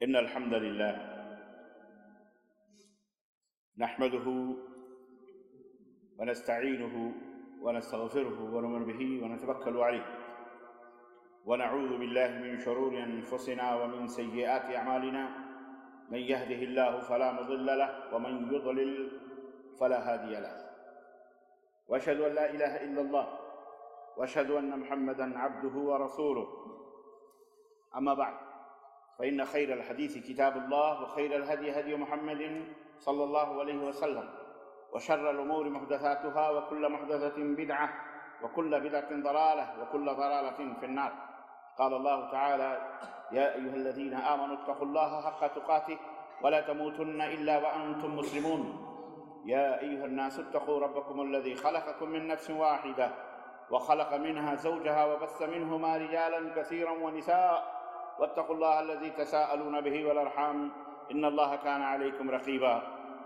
إن الحمد لله نحمده ونستعينه ونستغفره ونؤمن به ونتوكل عليه ونعوذ بالله من شرور أنفسنا ومن سيئات أعمالنا من يهده الله فلا مضل له ومن يضلل فلا هادي له وأشهد أن لا إله إلا الله وأشهد أن محمدًا عبده ورسوله أما بعد فإن خير الحديث كتاب الله وخير الهدي هدي محمد صلى الله عليه وسلم وشر الأمور محدثاتها وكل محدثة بدعة وكل بدعة ضلالة وكل ضلالة في النار. قال الله تعالى: يا أيها الذين آمنوا اتقوا الله حق تقاته ولا تموتن إلا وأنتم مسلمون. يا أيها الناس اتقوا ربكم الذي خلقكم من نفس واحدة وخلق منها زوجها وبث منهما رجالا كثيرا ونساء واتقوا الله الذي تساءلون به والأرحام إن الله كان عليكم رقيبا.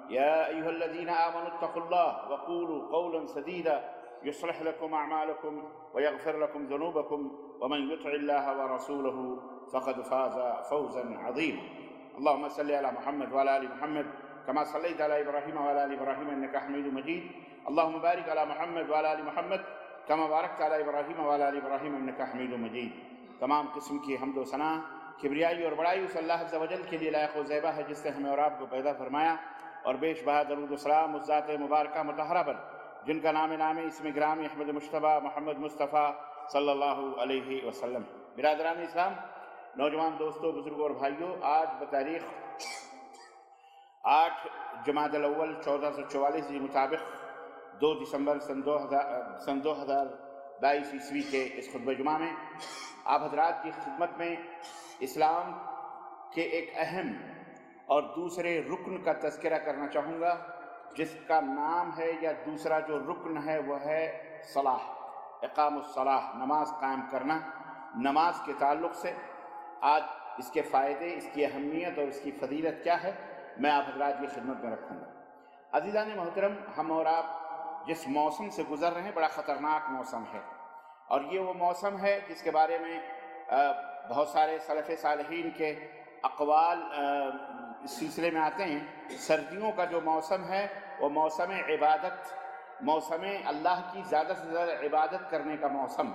يا أيها الذين آمنوا اتقوا الله وقولوا قولا سديدا يصلح لكم أعمالكم ويغفر لكم ذنوبكم ومن يطع الله ورسوله فقد فاز فوزا عظيما. اللهم صل على محمد وعلى آل محمد كما صليت على إبراهيم وعلى آل إبراهيم إنك حميد مجيد. اللهم بارك على محمد وعلى آل محمد كما باركت على إبراهيم وعلى آل إبراهيم إنك حميد مجيد. تمام قسم کی حمد و ثنا کبریائی اور بڑائی اس اللہ عز و جل کے لیے لائق و زیبا ہے جس نے ہمیں اور آپ کو پیدا فرمایا، اور بیش بہا درود و سلام اس ذات مبارکہ مطہرہ پر جن کا نام اسم گرامی احمد مجتبیٰ محمد مصطفیٰ صلی اللہ علیہ وسلم. برادران اسلام، نوجوان دوستوں، بزرگوں اور بھائیوں، آج بتاریخ 8 جمادی الاول 1444 کے مطابق 2 دسمبر سن 2022 عیسوی کے اس خطبہ جمعہ میں آپ حضرات کی خدمت میں اسلام کے ایک اہم اور دوسرے رکن کا تذکرہ کرنا چاہوں گا، جس کا نام ہے، یا دوسرا جو رکن ہے وہ ہے صلاح، اقام الصلاح، نماز قائم کرنا. نماز کے تعلق سے آج اس کے فائدے، اس کی اہمیت اور اس کی فضیلت کیا ہے، میں آپ حضرات کی خدمت میں رکھوں گا. عزیزان محترم، ہم اور آپ جس موسم سے گزر رہے ہیں بڑا خطرناک موسم ہے، اور یہ وہ موسم ہے جس کے بارے میں بہت سارے سلف صالحین کے اقوال اس سلسلے میں آتے ہیں. سردیوں کا جو موسم ہے وہ موسم عبادت، موسم اللہ کی زیادہ سے زیادہ عبادت کرنے کا موسم.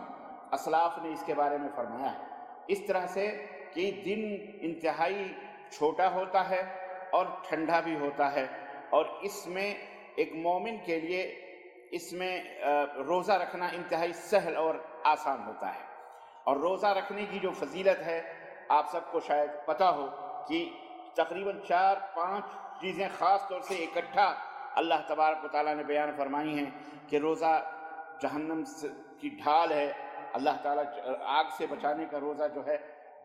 اسلاف نے اس کے بارے میں فرمایا ہے اس طرح سے کہ دن انتہائی چھوٹا ہوتا ہے اور ٹھنڈا بھی ہوتا ہے، اور اس میں ایک مومن کے لیے اس میں روزہ رکھنا انتہائی سہل اور آسان ہوتا ہے. اور روزہ رکھنے کی جو فضیلت ہے آپ سب کو شاید پتہ ہو کہ تقریباً 4-5 چیزیں خاص طور سے اکٹھا اللہ تبارک و تعالیٰ نے بیان فرمائی ہیں کہ روزہ جہنم کی ڈھال ہے، اللہ تعالیٰ آگ سے بچانے کا روزہ جو ہے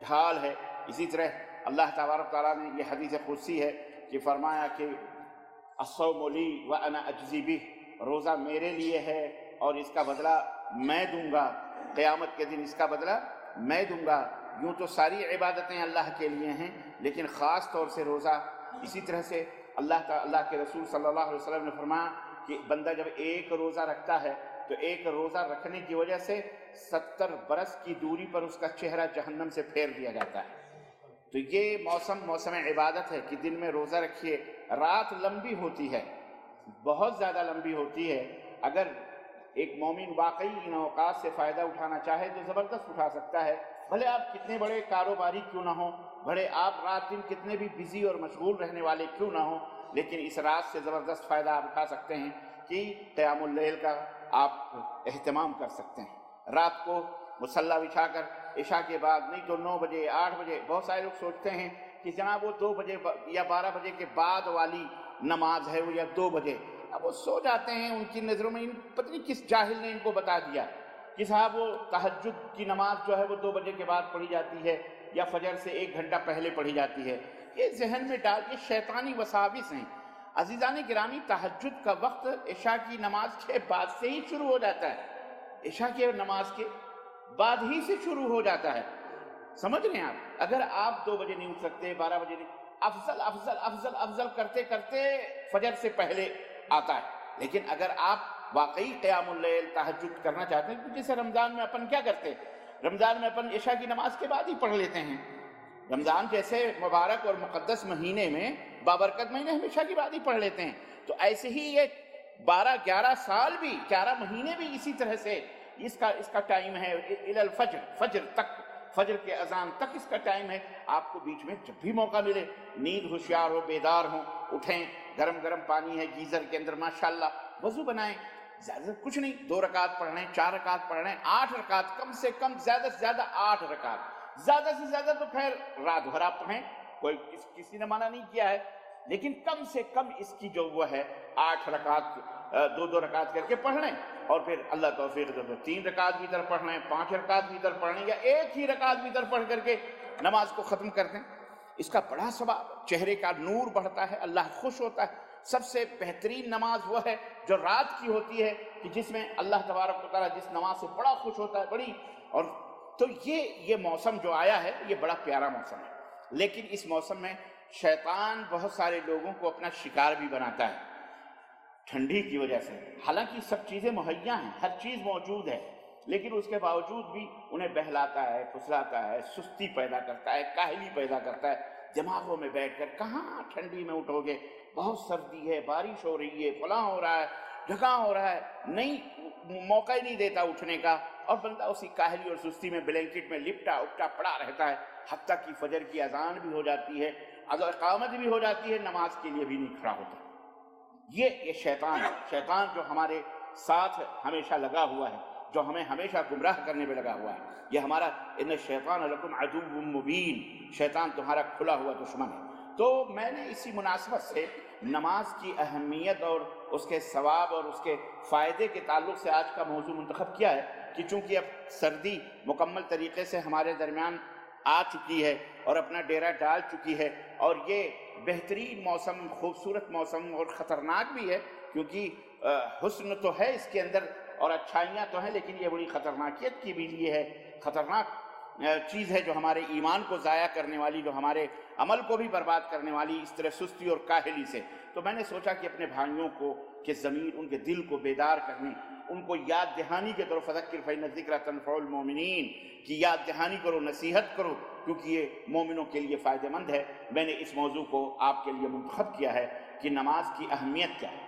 ڈھال ہے. اسی طرح اللہ تبارک و تعالیٰ نے یہ حدیث قدسی ہے کہ فرمایا کہ الصوم لی وانا اجزی بہ، روزہ میرے لیے ہے اور اس کا بدلہ میں دوں گا، قیامت کے دن اس کا بدلہ میں دوں گا. یوں تو ساری عبادتیں اللہ کے لیے ہیں، لیکن خاص طور سے روزہ. اسی طرح سے اللہ کے رسول صلی اللہ علیہ وسلم نے فرمایا کہ بندہ جب ایک روزہ رکھتا ہے تو ایک روزہ رکھنے کی وجہ سے 70 برس کی دوری پر اس کا چہرہ جہنم سے پھیر دیا جاتا ہے. تو یہ موسم عبادت ہے کہ دن میں روزہ رکھیے. رات لمبی ہوتی ہے، بہت زیادہ لمبی ہوتی ہے. اگر ایک مومن واقعی ان اوقات سے فائدہ اٹھانا چاہے تو زبردست اٹھا سکتا ہے. بھلے آپ کتنے بڑے کاروباری کیوں نہ ہوں، بھلے آپ رات دن کتنے بھی بزی اور مشغول رہنے والے کیوں نہ ہوں، لیکن اس رات سے زبردست فائدہ آپ اٹھا سکتے ہیں کہ قیام اللیل کا آپ اہتمام کر سکتے ہیں. رات کو مصلی بچھا کر عشاء کے بعد، نہیں تو 9 بجے 8 بجے، بہت سارے لوگ سوچتے ہیں کہ جناب وہ 2 بجے یا 12 بجے کے بعد والی نماز ہے وہ، یا 2 بجے. اب وہ سو جاتے ہیں، ان کی نظروں میں پتہ نہیں کس جاہل نے ان کو بتا دیا کہ صاحب وہ تہجد کی نماز جو ہے وہ 2 بجے کے بعد پڑھی جاتی ہے یا فجر سے 1 گھنٹہ پہلے پڑھی جاتی ہے. یہ ذہن میں ڈال کے شیطانی وساوس ہیں. عزیزان گرامی، تہجد کا وقت عشاء کی نماز کے بعد سے ہی شروع ہو جاتا ہے، عشاء کی نماز کے بعد ہی سے شروع ہو جاتا ہے. سمجھ رہے ہیں آپ؟ اگر آپ 2 بجے نہیں اٹھ سکتے، 12 بجے نہیں، افضل افضل افضل افضل کرتے کرتے فجر سے پہلے آتا ہے. لیکن اگر آپ واقعی قیام اللیل تہجد کرنا چاہتے ہیں، تو جیسے رمضان میں اپن کیا کرتے ہیں، رمضان میں اپن عشاء کی نماز کے بعد ہی پڑھ لیتے ہیں. رمضان جیسے مبارک اور مقدس مہینے میں بابرکت مہینے ہمیشہ کی بات ہی پڑھ لیتے ہیں، تو ایسے ہی یہ 12-11 سال بھی 11 مہینے بھی اسی طرح سے اس کا ٹائم ہے الی الفجر، فجر تک، فجر کے اذان تک اس کا ٹائم ہے۔ آپ کو بیچ میں جب بھی موقع ملے، نیند ہوشیار ہو، بیدار ہوں، اٹھیں، گرم گرم پانی ہے گیزر کے اندر ماشاءاللہ، وضو بنائیں، زیادہ کچھ نہیں، 2 رکعت پڑھ رہے ہیں، 4 رکعت پڑھ رہے ہیں، 8 رکعت کم سے کم، زیادہ سے زیادہ 8 رکعت، زیادہ سے زیادہ تو خیر رات بھر آپ پڑھیں، کوئی کسی نے منع نہیں کیا ہے، لیکن کم سے کم اس کی جو وہ ہے 8 رکعت 2 رکعت کر کے پڑھ لیں، اور پھر اللہ توفیق دے تو 3 رکعت بھی ادھر پڑھ لیں، 5 رکعت بھی ادھر پڑھ لیں، یا ایک ہی رکعت بھی ادھر پڑھ کر کے نماز کو ختم کر دیں۔ اس کا بڑا ثواب، چہرے کا نور بڑھتا ہے، اللہ خوش ہوتا ہے۔ سب سے بہترین نماز وہ ہے جو رات کی ہوتی ہے، کہ جس میں اللہ تبارک و تعالیٰ جس نماز سے بڑا خوش ہوتا ہے، بڑی، اور تو یہ موسم جو آیا ہے یہ بڑا پیارا موسم ہے، لیکن اس موسم میں شیطان بہت سارے لوگوں کو اپنا شکار بھی بناتا ہے ٹھنڈی کی وجہ سے۔ حالانکہ سب چیزیں مہیا ہیں، ہر چیز موجود ہے، لیکن اس کے باوجود بھی انہیں بہلاتا ہے، پھسلاتا ہے، سستی پیدا کرتا ہے، کاہلی پیدا کرتا ہے، دماغوں میں بیٹھ کر کہاں ٹھنڈی میں اٹھو گے، بہت سردی ہے، بارش ہو رہی ہے، فلاں ہو رہا ہے، ڈھکاں ہو رہا ہے، نہیں، موقع ہی نہیں دیتا اٹھنے کا، اور بندہ اسی کاہلی اور سستی میں بلینکٹ میں لپٹا اپٹا پڑا رہتا ہے، حتیٰ کہ فجر کی اذان بھی ہو جاتی ہے، اقامت بھی ہو جاتی ہے، نماز کے لیے بھی نہیں کھڑا ہوتا۔ یہ شیطان ہے، شیطان جو ہمارے ساتھ ہمیشہ لگا ہوا ہے، جو ہمیں ہمیشہ گمراہ کرنے پہ لگا ہوا ہے، یہ ہمارا ان الشیطان لکم عدو مبین، شیطان تمہارا کھلا ہوا دشمن ہے۔ تو میں نے اسی مناسبت سے نماز کی اہمیت اور اس کے ثواب اور اس کے فائدے کے تعلق سے آج کا موضوع منتخب کیا ہے، کہ چونکہ اب سردی مکمل طریقے سے ہمارے درمیان آ چکی ہے اور اپنا ڈیرا ڈال چکی ہے، اور یہ بہترین موسم، خوبصورت موسم اور خطرناک بھی ہے، کیونکہ حسن تو ہے اس کے اندر اور اچھائیاں تو ہیں، لیکن یہ بڑی خطرناکیت کی بھی لیے ہے، خطرناک چیز ہے جو ہمارے ایمان کو ضائع کرنے والی، جو ہمارے عمل کو بھی برباد کرنے والی، اس طرح سستی اور کاہلی سے۔ تو میں نے سوچا کہ اپنے بھائیوں کو کہ ضمیر، ان کے دل کو بیدار کرنے، ان کو یاد دہانی کے طور فذکر فإن الذکرى تنفع المؤمنین کی یاد دہانی کرو، نصیحت کرو، کیونکہ یہ مومنوں کے لیے فائدہ مند ہے۔ میں نے اس موضوع کو آپ کے لیے منتخب کیا ہے کہ نماز کی اہمیت کیا ہے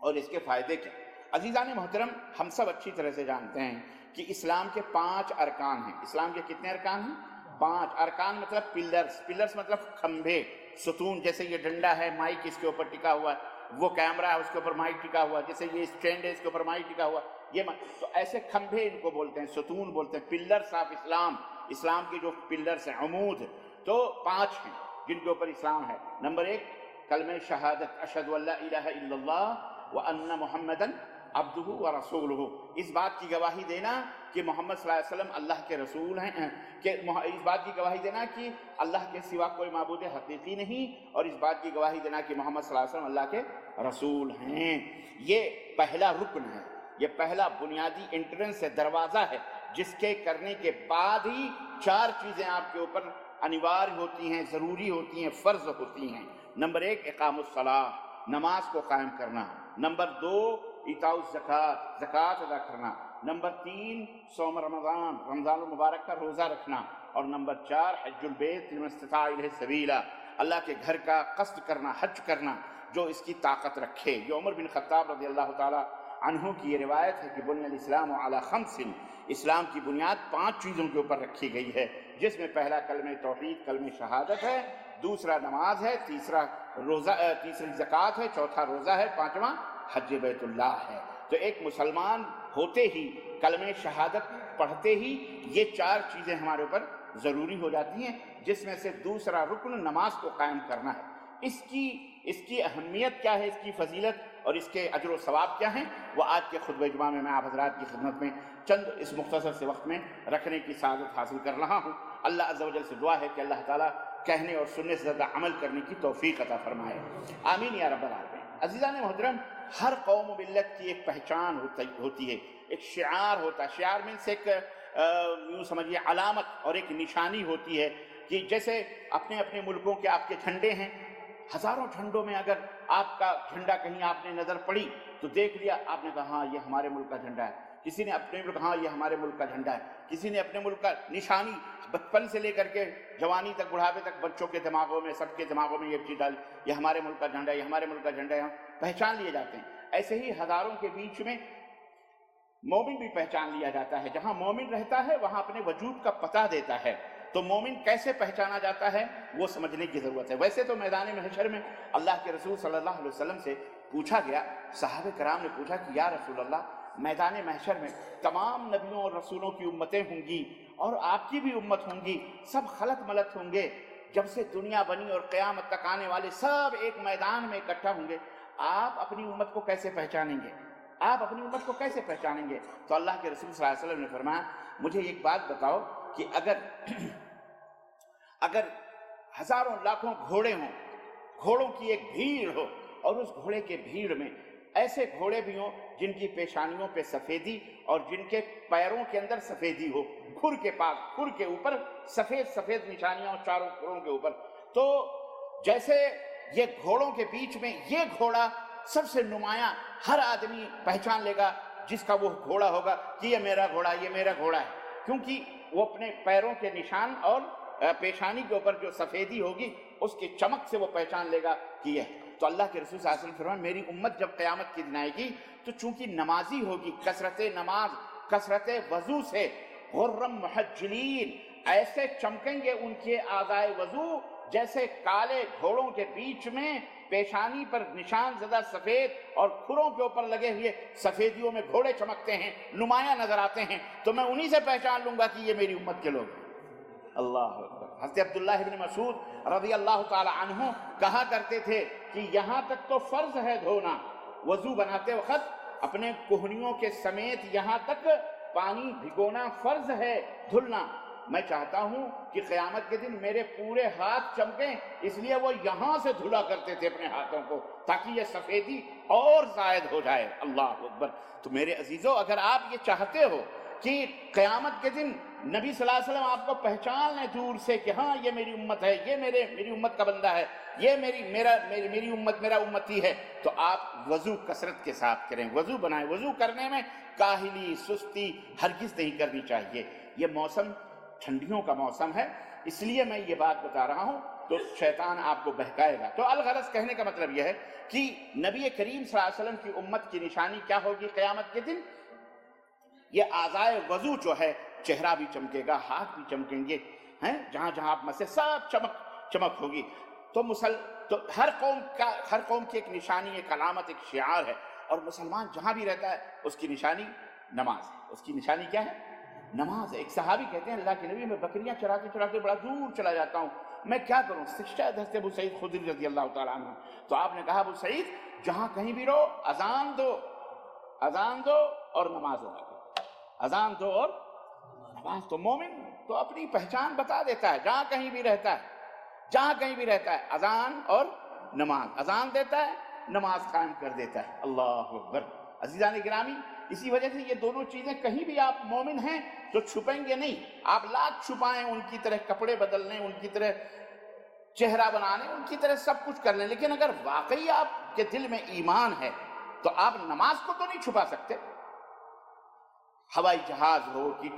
اور اس کے فائدے کیا۔ عزیزان محترم، ہم سب اچھی طرح سے جانتے ہیں کہ اسلام کے 5 ارکان ہیں۔ اسلام کے کتنے ارکان ہیں؟ 5 ارکان، مطلب پلرز، پلرز مطلب کھمبے، ستون، جیسے یہ ڈنڈا ہے، مائک اس کے اوپر ٹکا ہوا ہے، وہ کیمرہ ہے اس کے اوپر مائک ٹکا ہوا ہے، جیسے یہ اسٹینڈ ہے اس کے اوپر مائک ٹکا ہوا ہے، یہ تو ایسے کھمبے ان کو بولتے ہیں، ستون بولتے ہیں، پلرز آف اسلام، اسلام کے جو پلرز ہیں، عمود، تو 5 ہیں جن کے اوپر اسلام ہے۔ نمبر 1 کلمہ شہادت، اشہد ان لا الہ الا اللہ وان محمدً عبدہ ورسولہ، اس بات کی گواہی دینا کہ محمد صلی اللہ علیہ وسلم اللہ کے رسول ہیں، کہ اس بات کی گواہی دینا کہ اللہ کے سوا کوئی معبود حقیقی نہیں، اور اس بات کی گواہی دینا کہ محمد صلی اللہ علیہ وسلم اللہ کے رسول ہیں۔ یہ پہلا رکن ہے، یہ پہلا بنیادی انٹرنس ہے، دروازہ ہے، جس کے کرنے کے بعد ہی 4 چیزیں آپ کے اوپر انوار ہوتی ہیں، ضروری ہوتی ہیں، فرض ہوتی ہیں۔ نمبر 1 اقام الصلاۃ، نماز کو قائم کرنا۔ نمبر 2 ایتاء الزکوٰۃ، زکوٰۃ ادا کرنا۔ نمبر 3 صوم رمضان، رمضان المبارک کا روزہ رکھنا۔ اور نمبر 4 حج البیت لمن استطاع الیہ سبیلا، اللہ کے گھر کا قصد کرنا، حج کرنا، جو اس کی طاقت رکھے۔ یہ عمر بن خطاب رضی اللہ تعالی عنہ کی یہ روایت ہے کہ بنی الاسلام علی 5، اسلام کی بنیاد 5 چیزوں کے اوپر رکھی گئی ہے، جس میں پہلا کلمہ توحید، کلمہ شہادت ہے، دوسرا نماز ہے، تیسری زکوٰۃ ہے، چوتھا روزہ ہے، 5واں حج بیت اللہ ہے۔ تو ایک مسلمان ہوتے ہی، کلمہ شہادت پڑھتے ہی، یہ 4 چیزیں ہمارے اوپر ضروری ہو جاتی ہیں، جس میں سے دوسرا رکن نماز کو قائم کرنا ہے۔ اس کی اہمیت کیا ہے، اس کی فضیلت اور اس کے اجر و ثواب کیا ہیں، وہ آج کے خطبہ جمعہ میں آپ حضرات کی خدمت میں چند اس مختصر سے وقت میں رکھنے کی سعادت حاصل کر رہا ہوں۔ اللہ عز و جل سے دعا ہے کہ اللہ تعالیٰ کہنے اور سننے سے زیادہ عمل کرنے کی توفیق عطا فرمائے، آمین یا رب العالمین۔ عزیزان محترم، ہر قوم و ملت کی ایک پہچان ہوتی ہے، ایک شعار ہوتا ہے۔ شعار مینس ایک یوں سمجھیے علامت اور ایک نشانی ہوتی ہے، کہ جیسے اپنے اپنے ملکوں کے آپ کے جھنڈے ہیں، ہزاروں جھنڈوں میں اگر آپ کا جھنڈا کہیں آپ نے نظر پڑی تو دیکھ لیا، آپ نے کہا ہاں یہ ہمارے ملک کا جھنڈا ہے۔ کسی نے اپنے ملک، ہاں یہ ہمارے ملک کا جھنڈا ہے، کسی نے اپنے ملک کا نشانی بچپن سے لے کر کے جوانی تک، بڑھاپے تک بچوں کے دماغوں میں، سب کے دماغوں میں یہ چیز ڈالی، یہ ہمارے ملک کا جھنڈا ہے، یہ ہمارے ملک کا جھنڈا ہے، پہچان لیے جاتے ہیں۔ ایسے ہی ہزاروں کے بیچ میں مومن بھی پہچان لیا جاتا ہے۔ جہاں مومن رہتا ہے وہاں اپنے وجود کا پتہ دیتا ہے۔ تو مومن کیسے پہچانا جاتا ہے وہ سمجھنے کی ضرورت ہے۔ ویسے تو میدان محشر میں اللہ کے رسول صلی اللہ علیہ وسلم سے پوچھا گیا، صحابہ کرام نے پوچھا کہ یا رسول اللہ، میدان محشر میں تمام نبیوں اور رسولوں کی امتیں ہوں گی اور آپ کی بھی امت ہوں گی، سب خلط ملط ہوں گے، جب سے دنیا بنی اور قیامت تک آنے والے سب ایک میدان میں اکٹھا ہوں گے، آپ اپنی امت کو کیسے پہچانیں گے؟ آپ اپنی امت کو کیسے پہچانیں گے؟ تو اللہ کے رسول صلی اللہ علیہ وسلم نے فرمایا، مجھے ایک بات بتاؤ کہ اگر ہزاروں لاکھوں گھوڑے ہوں، گھوڑوں کی ایک بھیڑ ہو، اور اس گھوڑے کے بھیڑ میں ایسے گھوڑے بھی ہوں جن کی پیشانیوں پہ سفیدی اور جن کے پیروں کے اندر سفیدی ہو، کھر کے پاس، کھر کے اوپر سفید سفید نشانیاں ہوں چاروں کھروں کے اوپر، تو جیسے یہ گھوڑوں کے بیچ میں یہ گھوڑا سب سے نمایاں، ہر آدمی پہچان لے گا جس کا وہ گھوڑا ہوگا کہ یہ میرا گھوڑا، یہ میرا گھوڑا ہے، کیونکہ وہ اپنے پیروں کے نشان اور پیشانی کے اوپر جو سفیدی ہوگی اس کی چمک سے وہ پہچان لے گا کہ یہ۔ تو اللہ کے رسول صلی اللہ علیہ وسلم فرمایا، میری امت جب قیامت کے دن آئے گی تو چونکہ نمازی ہوگی، کثرت نماز، کثرت وضو سے، غرم محجلین، ایسے چمکیں گے ان کے اعضائے وضو جیسے کالے گھوڑوں کے بیچ میں پیشانی پر نشان زدہ سفید اور کھروں کے اوپر لگے ہوئے سفیدیوں میں گھوڑے چمکتے ہیں، نمایاں نظر آتے ہیں، تو میں انہی سے پہچان لوں گا کہ یہ میری امت کے لوگ ہیں۔ اللہ اکبر۔ حضرت عبداللہ ابن مسعود رضی اللہ تعالی عنہ کہا کرتے تھے کہ یہاں تک تو فرض ہے دھونا، وضو بناتے وقت اپنے کوہنیوں کے سمیت یہاں تک پانی بھگونا فرض ہے، دھلنا۔ میں چاہتا ہوں کہ قیامت کے دن میرے پورے ہاتھ چمکیں، اس لیے وہ یہاں سے دھلا کرتے تھے اپنے ہاتھوں کو تاکہ یہ سفیدی اور زائد ہو جائے۔ اللہ اکبر۔ تو میرے عزیزو، اگر آپ یہ چاہتے ہو کہ قیامت کے دن نبی صلی اللہ علیہ وسلم آپ کو پہچان لیں دور سے کہ ہاں یہ میری امت ہے، یہ میری امت کا بندہ ہے، یہ میری امت میرا امتی ہے، تو آپ وضو کثرت کے ساتھ کریں، وضو بنائیں۔ وضو کرنے میں کاہلی، سستی ہرگز نہیں کرنی چاہیے۔ یہ موسم ٹھنڈیوں کا موسم ہے، اس لیے میں یہ بات بتا رہا ہوں، تو شیطان آپ کو بہکائے گا۔ تو الغرض کہنے کا مطلب یہ ہے کہ نبی کریم صلی اللہ علیہ وسلم کی امت کی نشانی کیا ہوگی قیامت کے دن؟ یہ اعضائے وضو جو ہے، چہرہ بھی چمکے گا، ہاتھ بھی چمکیں گے، ہیں جہاں جہاں آپ مسے سب چمک ہوگی۔ تو ہر قوم کی ایک نشانی، ایک علامت، ایک شعار ہے، اور مسلمان جہاں بھی رہتا ہے اس کی نشانی نماز ہے۔ اس کی نشانی کیا ہے؟ نماز ہے۔ ایک صحابی کہتے ہیں، اللہ کے نبی، میں بکریاں چراتے بڑا دور چلا جاتا ہوں، میں کیا کروں؟ شاید حضرت ابو سعید خدری رضی اللہ تعالیٰ عنہ۔ تو آپ نے کہا، ابو سعید جہاں کہیں بھی رہو، اذان دو اور نماز ادا کرو، اذان دو اور نماز۔ تو مومن تو اپنی پہچان بتا دیتا ہے، جہاں کہیں بھی رہتا ہے اذان اور نماز، اذان دیتا ہے، نماز قائم کر دیتا ہے۔ اللہ اکبر۔ عزیزان گرامی، اسی وجہ سے یہ دونوں چیزیں، کہیں بھی آپ مومن ہیں تو چھپیں گے نہیں، آپ لاکھ چھپائیں، ان کی طرح کپڑے بدل لیں، ان کی طرح چہرہ بنا لیں، ان کی طرح سب کچھ کر لیں، لیکن اگر واقعی آپ کے دل میں ایمان ہے تو آپ نماز کو تو نہیں چھپا سکتے۔ ہوائی جہاز ہو کہ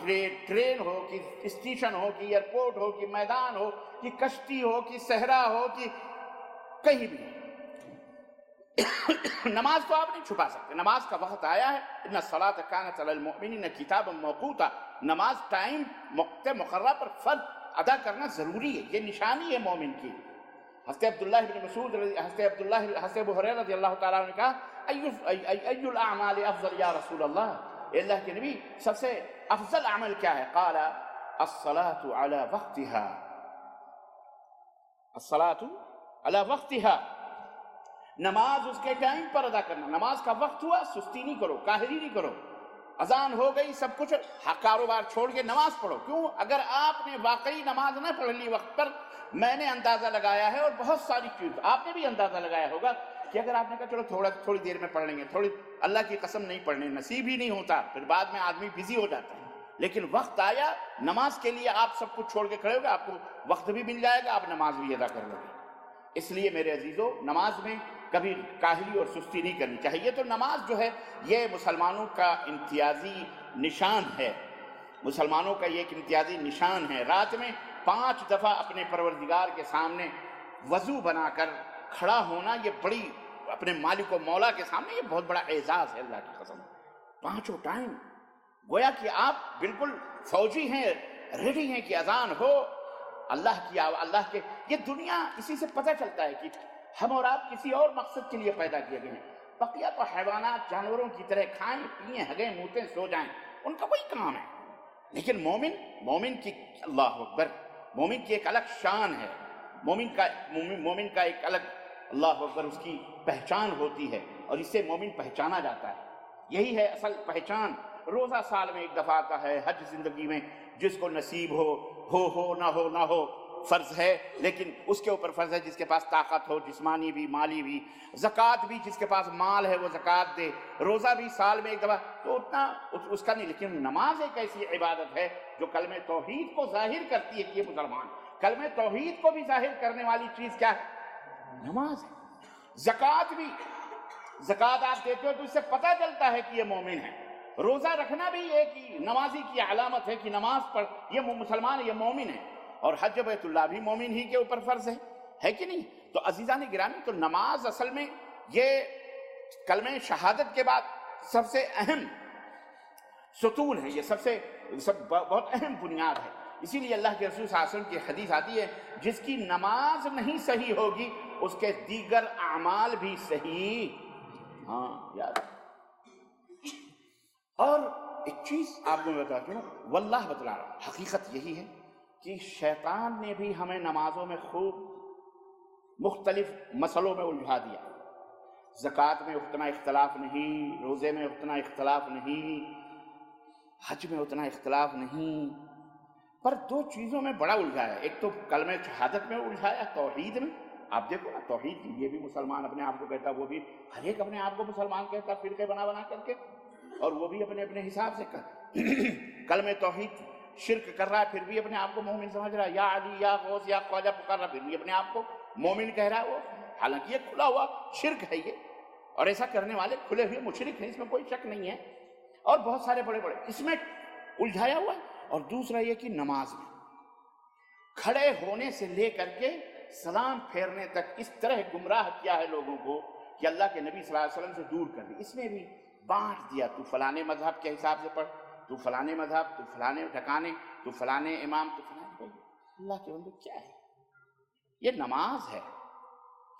ٹرین ہو کہ اسٹیشن ہو کہ ایئرپورٹ ہو کہ میدان ہو کہ کشتی ہو کہ صحرا ہو کہ کہیں بھی، نماز کو آپ نہیں چھپا سکتے۔ نماز کا وقت آیا ہے، ان الصلاۃ کانت علی المؤمنین کتابا موقوتا، نماز ٹائم مقررہ پر فرض ادا کرنا ضروری ہے، یہ نشانی ہے مومن کی۔ حضرت عبداللہ بن مسعود، حضرت ابو ہریرہ رضی اللہ تعالیٰ عنہ نے کہا، ای الاعمال افضل یا رسول اللہ، اللہ کے نبی سب سے افضل عمل کیا ہے؟ قال الصلاۃ علی وقتها، الصلاۃ علی وقتها، نماز اس کے ٹائم پر ادا کرنا۔ نماز کا وقت ہوا، سستی نہیں کرو، کاہلی نہیں کرو، اذان ہو گئی، سب کچھ کاروبار چھوڑ کے نماز پڑھو۔ کیوں؟ اگر آپ نے واقعی نماز نہ پڑھ لی وقت پر، میں نے اندازہ لگایا ہے، اور بہت ساری چیز آپ نے بھی اندازہ لگایا ہوگا کہ اگر آپ نے کہا چلو تھوڑی دیر میں پڑھ لیں گے، اللہ کی قسم نہیں پڑھنے نصیب ہی نہیں ہوتا، پھر بعد میں آدمی بزی ہو جاتا ہے، لیکن وقت آیا نماز کے لیے، آپ سب کچھ چھوڑ کے کھڑے ہو گے، آپ کو وقت بھی مل جائے گا، آپ نماز بھی ادا کر لو گے۔ اس لیے میرے عزیزو، نماز میں کبھی کاہلی اور سستی نہیں کرنی چاہیے۔ تو نماز جو ہے یہ مسلمانوں کا امتیازی نشان ہے، مسلمانوں کا یہ ایک امتیازی نشان ہے۔ رات میں 5 دفعہ اپنے پروردگار کے سامنے وضو بنا کر کھڑا ہونا، یہ بڑی اپنے مالک و مولا کے سامنے یہ بہت بڑا اعزاز ہے اللہ کی قسم۔ 5 ٹائم گویا کہ آپ بالکل فوجی ہیں، ریڈی ہیں کہ اذان ہو، اللہ کے یہ دنیا اسی سے پتہ چلتا ہے کہ ہم اور آپ کسی اور مقصد کے لیے پیدا کیے گئے ہیں۔ بقیہ تو حیوانات جانوروں کی طرح کھائیں پیئیں ہگیں موتیں سو جائیں، ان کا وہی کام ہے۔ لیکن مومن کی اللہ اکبر، مومن کی ایک الگ شان ہے، مومن کا ایک الگ اللہ اکبر اس کی پہچان ہوتی ہے، اور اس سے مومن پہچانا جاتا ہے۔ یہی ہے اصل پہچان۔ روزہ سال میں ایک دفعہ آتا ہے، حج زندگی میں جس کو نصیب ہو نہ ہو فرض ہے، لیکن اس کے اوپر فرض ہے جس کے پاس طاقت ہو، جسمانی بھی مالی بھی۔ زکوٰۃ بھی جس کے پاس مال ہے وہ زکوٰۃ دے۔ روزہ بھی سال میں ایک دفعہ، تو اتنا اس کا نہیں۔ لیکن نماز ایک ایسی عبادت ہے جو کلمہ توحید کو ظاہر کرتی ہے کہ یہ مسلمان۔ کلمہ توحید کو بھی ظاہر کرنے والی چیز کیا ہے؟ نماز ہے۔ زکوٰۃ بھی، زکوٰۃ آپ دیتے ہو تو اس سے پتہ چلتا ہے کہ یہ مومن ہے۔ روزہ رکھنا بھی ایک نمازی کی علامت ہے کہ نماز پڑھ، یہ مسلمان ہے، یہ مومن ہے۔ اور حج بیت اللہ بھی مومن ہی کے اوپر فرض ہے کہ نہیں؟ تو عزیزان گرامی، تو نماز اصل میں یہ کلمہ شہادت کے بعد سب سے اہم ستون ہے، یہ بہت اہم بنیاد ہے۔ اسی لیے اللہ کے رسول صلی اللہ علیہ وسلم کی حدیث آتی ہے، جس کی نماز نہیں صحیح ہوگی اس کے دیگر اعمال بھی صحیح۔ یاد۔ اور ایک چیز آپ کو میں بتاتا ہوں، واللہ بتلا رہا ہوں، حقیقت یہی ہے کہ شیطان نے بھی ہمیں نمازوں میں خوب مختلف مسئلوں میں الجھا دیا۔ زکوٰۃ میں اتنا اختلاف نہیں، روزے میں اتنا اختلاف نہیں، حج میں اتنا اختلاف نہیں، پر 2 چیزوں میں بڑا الجھایا۔ ایک تو کلمہ شہادت میں الجھایا، توحید میں۔ آپ دیکھو نا، توحید یہ بھی مسلمان اپنے آپ کو کہتا، وہ بھی ہر ایک اپنے آپ کو مسلمان کہتا، فرقے بنا کر کے، اور وہ بھی اپنے حساب سے کلمہ توحید شرک کر رہا ہے، پھر بھی اپنے آپ کو مومن سمجھ رہا ہے، یا علی یا غوث یا خواجہ پکار رہا، پھر بھی اپنے آپ کو مومن کہہ رہا ہے وہ، حالانکہ یہ کھلا ہوا شرک ہے یہ، اور ایسا کرنے والے کھلے ہوئے مشرک ہیں، اس میں کوئی شک نہیں ہے۔ اور بہت سارے بڑے اس میں الجھایا ہوا ہے۔ اور دوسرا یہ کہ نماز میں کھڑے ہونے سے لے کر کے سلام پھیرنے تک اس طرح گمراہ کیا ہے لوگوں کو کہ اللہ کے نبی صلی اللہ علیہ وسلم سے دور کر دی۔ اس میں بھی بانٹ دیا، تو فلانے مذہب کے حساب سے پڑھ، تو فلانے مذہب، تو فلانے ٹھکانے، تو فلانے امام، تو فلانے۔ اللہ کے بندے کیا ہے یہ؟ نماز ہے۔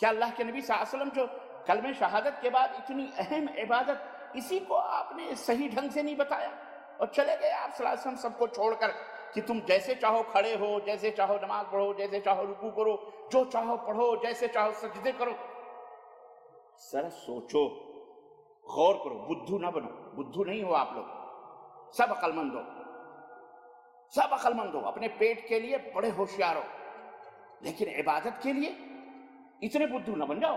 کیا اللہ کے نبی صلی اللہ علیہ وسلم جو کلمہ شہادت کے بعد اتنی اہم عبادت، اسی کو آپ نے صحیح ڈھنگ سے نہیں بتایا اور چلے گئے آپ صلی اللہ علیہ وسلم سب کو چھوڑ کر کہ تم جیسے چاہو کھڑے ہو، جیسے چاہو نماز پڑھو، جیسے چاہو رکوع کرو، جو چاہو پڑھو، جیسے چاہو سجدے کرو۔ ذرا سوچو، غور کرو، بدھو نہ بنو، بدھو نہیں ہو آپ لوگ، سب عقل مند ہو، سب عقل مند ہو، اپنے پیٹ کے لیے بڑے ہوشیار ہو، لیکن عبادت کے لیے اتنے بدھو نہ بن جاؤ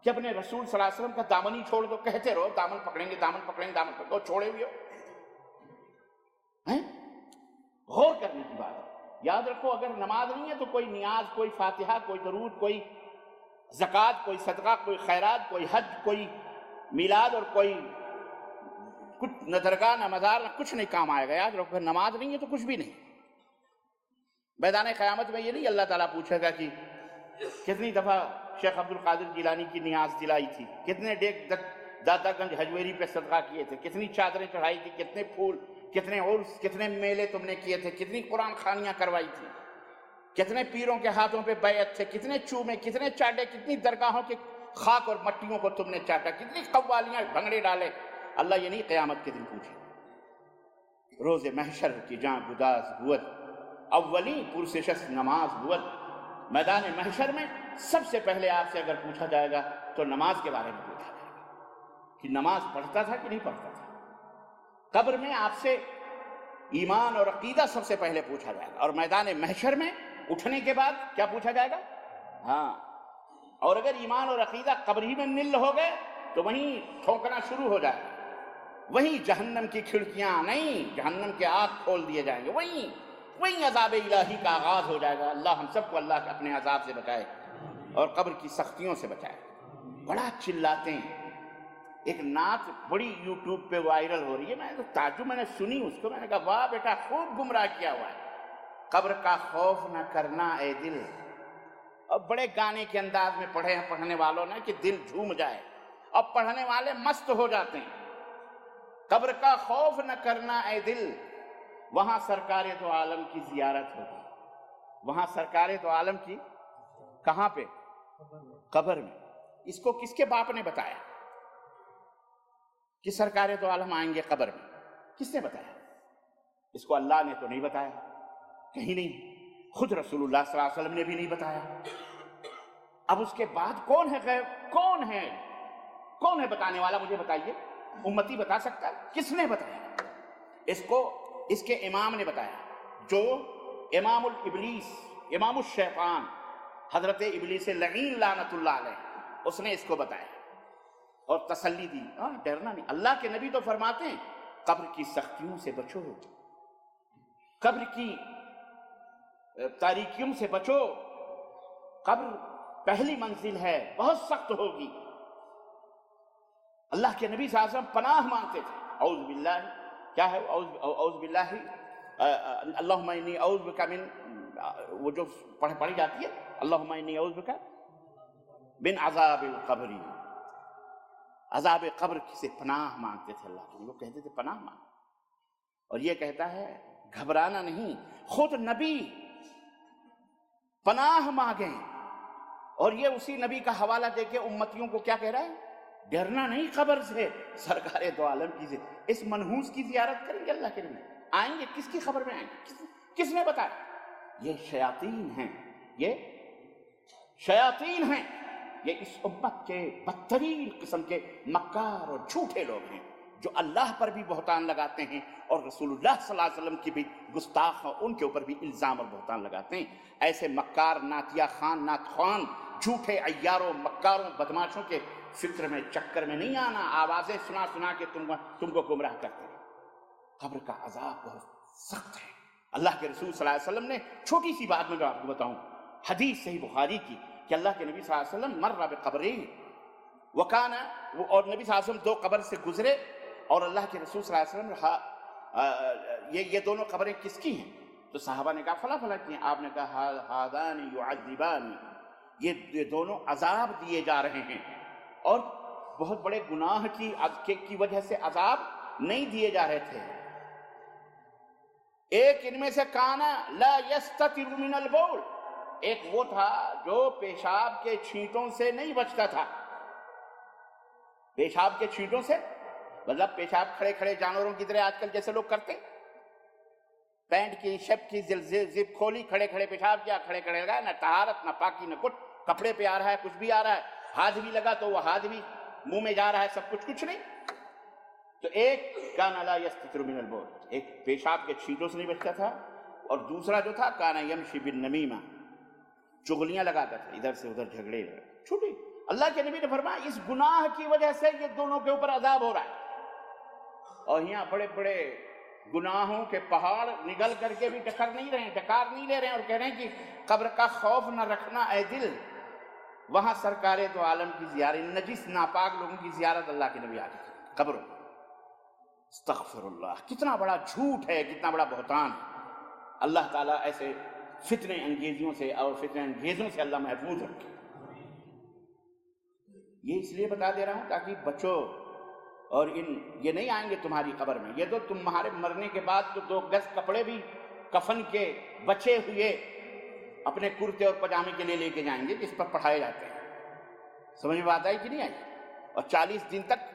کہ اپنے رسول صلی اللہ علیہ وسلم کا دامن ہی چھوڑ دو، کہتے رہو دامن پکڑیں گے، دامن پکڑیں گے، دامن پکڑیں گے، چھوڑے ہوئے ہو۔ غور کرنے کی بات ہے۔ یاد رکھو، اگر نماز نہیں ہے تو کوئی نیاز، کوئی فاتحہ، کوئی درود، کوئی زکوٰۃ، کوئی صدقہ، کوئی خیرات، کوئی حج، کوئی میلاد، اور کوئی کچھ نہ درگاہ نہ مزار، نہ کچھ نہیں کام آئے گا۔ یاد رکھو، نماز نہیں ہے تو کچھ بھی نہیں۔ میدان قیامت میں یہ نہیں اللہ تعالیٰ پوچھے گا کہ کتنی دفعہ شیخ عبد القادر جیلانی کی نیاز دلائی تھی، کتنے ڈیک داتا گنج حجویری پہ صدقہ کیے تھے، کتنی چادریں چڑھائی تھی، کتنے پھول، کتنے عرس، کتنے میلے تم نے کیے تھے، کتنی قرآن خوانیاں کروائی تھی، کتنے پیروں کے ہاتھوں پہ بیعت تھے، کتنے چومے، کتنے چاٹے، کتنی درگاہوں کے خاک اور مٹیوں کو تم نے چاٹا، کتنی قوالیاں بھنگڑے ڈالے۔ اللہ یہ نہیں قیامت کے دن پوچھے، روز محشر کی جاں گداز بود، اولین پرسشس نماز بود۔ میدان محشر میں سب سے پہلے آپ سے اگر پوچھا جائے گا تو نماز کے بارے میں پوچھا جائے گا کہ نماز پڑھتا تھا کہ نہیں پڑھتا تھا۔ قبر میں آپ سے ایمان اور عقیدہ سب سے پہلے پوچھا جائے گا، اور میدان محشر میں اٹھنے کے بعد کیا پوچھا جائے گا؟ اور اگر ایمان اور عقیدہ قبر ہی میں نل ہو گئے تو وہیں ٹھونکنا شروع ہو جائے گا، وہیں جہنم کی کھڑکیاں نہیں، جہنم کے آنکھ کھول دیے جائیں گے، وہیں عذاب الہی کا آغاز ہو جائے گا۔ اللہ ہم سب کو اللہ کے اپنے عذاب سے بچائے اور قبر کی سختیوں سے بچائے۔ بڑا چلاتے ہیں. ایک نعت بڑی یوٹیوب پہ وائرل ہو رہی ہے، میں تو تعجب میں نے سنی اس کو، میں نے کہا واہ بیٹا خوب گمراہ کیا ہوا ہے. قبر کا خوف نہ کرنا اے دل. اور بڑے گانے کے انداز میں پڑھے ہیں پڑھنے والوں نے کہ دل جھوم جائے، اور پڑھنے والے مست ہو جاتے ہیں. قبر کا خوف نہ کرنا اے دل، وہاں سرکار دو عالم کی زیارت ہوگی. وہاں سرکار دو عالم کی کہاں پہ؟ قبر میں. اس کو کس کے باپ نے بتایا کہ سرکار دو عالم آئیں گے قبر میں؟ کس نے بتایا؟ اس کو اللہ نے تو نہیں بتایا، کہیں نہیں. خود رسول اللہ صلی اللہ علیہ وسلم نے بھی نہیں بتایا. اب اس کے بعد کون ہے غیب؟ کون ہے بتانے والا؟ مجھے بتائیے. امتی بتا سکتا ہے؟ کس نے بتایا؟ اس کو اس کے امام نے بتایا، جو امام الابلیس، امام الشیطان، حضرت ابلیس لعین لعنت اللہ علیہ، اس نے اس کو بتایا اور تسلی دی. ڈرنا نہیں. اللہ کے نبی تو فرماتے ہیں قبر کی سختیوں سے بچو، قبر کی تاریکیوں سے بچو. قبر پہلی منزل ہے، بہت سخت ہوگی. اللہ کے نبی صلی اللہ علیہ وسلم پناہ مانگتے تھے. اعوذ باللہ، کیا ہے اعوذ باللہ، اللہم انی اعوذ بک من، وہ جو پڑھی جاتی ہے، اللہم انی اعوذ بک من عذاب القبر. عذاب قبر سے پناہ مانگتے تھے اللہ کے. وہ کہتے تھے پناہ مانگ. اور یہ کہتا ہے گھبرانا نہیں. خود نبی پناہ مانگیں، اور یہ اسی نبی کا حوالہ دے کے امتیوں کو کیا کہہ رہا ہے؟ ڈرنا نہیں قبر سے، سرکار دو عالم کی اس منحوس کی زیارت کریں گے. اللہ کے نبی آئیں گے. کس کی خبر میں آئیں گے؟ کس نے بتایا؟ یہ شیاطین ہیں، یہ شیاطین ہیں. یہ اس امت کے بدترین قسم کے مکار اور جھوٹے لوگ ہیں، جو اللہ پر بھی بہتان لگاتے ہیں اور رسول اللہ صلی اللہ علیہ وسلم کی بھی گستاخ اور ان کے اوپر بھی الزام اور بہتان لگاتے ہیں. ایسے مکار نعتیہ خان، نعت خوان، جھوٹے عیاروں، مکاروں، بدماشوں کے فکر میں چکر میں نہیں آنا. آوازیں سنا سنا کے تم کو گمراہ کرتے ہیں. قبر کا عذاب بہت سخت ہے. اللہ کے رسول صلی اللہ علیہ وسلم نے چھوٹی سی بات میں آپ کو بتاؤں، حدیث صحیح بخاری کی، کہ اللہ کے نبی صلی اللہ علیہ وسلم مر بقبرین وکان، اور نبی صلی اللہ علیہ وسلم دو قبر سے گزرے، اور اللہ کے رسول صلی اللہ علیہ وسلم یہ دونوں قبریں کس کی ہیں؟ تو صحابہ نے کہا فلاں فلاں کی ہیں. آپ نے کہا ہذان یعذبان، یہ دونوں عذاب دیے جا رہے ہیں، اور بہت بڑے گناہ کی وجہ سے عذاب نہیں دیے جا رہے تھے. ایک ان میں سے کانا لا یستتر من البول، ایک وہ تھا جو پیشاب کے چھینٹوں سے نہیں بچتا تھا. پیشاب کے چھینٹوں سے مطلب پیشاب کھڑے کھڑے جانوروں کی طرح آج کل جیسے لوگ کرتے، پینٹ کی شپ کی زپ کھولی، کھڑے کھڑے پیشاب کیا، کھڑے کھڑے لگا، نہ طہارت نہ پاکی نہ کچھ. کپڑے پہ آ رہا ہے، کچھ بھی آ رہا ہے، ہاتھ بھی لگا تو وہ ہاتھ بھی منہ میں جا رہا ہے، سب کچھ نہیں. تو ایک کانا لا یستتر من البول، ایک پیشاب کے چھینٹوں سے نہیں بچتا تھا، اور دوسرا جو تھا کانا یمشی بالنمیمہ، چغلیاں لگاتا تھا، ادھر سے ادھر جھگڑے چھوٹی. اللہ کے نبی نے فرمایا اس گناہ کی وجہ سے یہ دونوں کے اوپر عذاب ہو رہا ہے. اور یہاں بڑے بڑے گناہوں کے پہاڑ نگل کر کے بھی ڈکر نہیں رہے ہیں، ڈکار نہیں لے رہے ہیں، اور کہہ رہے ہیں کہ قبر کا خوف نہ رکھنا اے دل. وہاں سرکار دو عالم کی زیارت، نجس ناپاک لوگوں کی زیارت اللہ کے نبی آگے قبروں. استغفر اللہ، کتنا بڑا جھوٹ ہے، کتنا بڑا بہتان ہے. اللہ تعالیٰ ایسے فتنے انگیزیوں سے اور فتنے انگیزوں سے اللہ محفوظ رکھے. یہ اس لیے بتا دے رہا ہوں تاکہ بچو، اور یہ نہیں آئیں گے تمہاری قبر میں. یہ تو تمہارے مرنے کے بعد تو 2 گز کپڑے بھی کفن کے بچے ہوئے اپنے کرتے اور پجامے کے لیے لے کے جائیں گے، جس پر پڑھائے جاتے ہیں. سمجھ میں بات آئی کہ نہیں آئی؟ اور 40 دن تک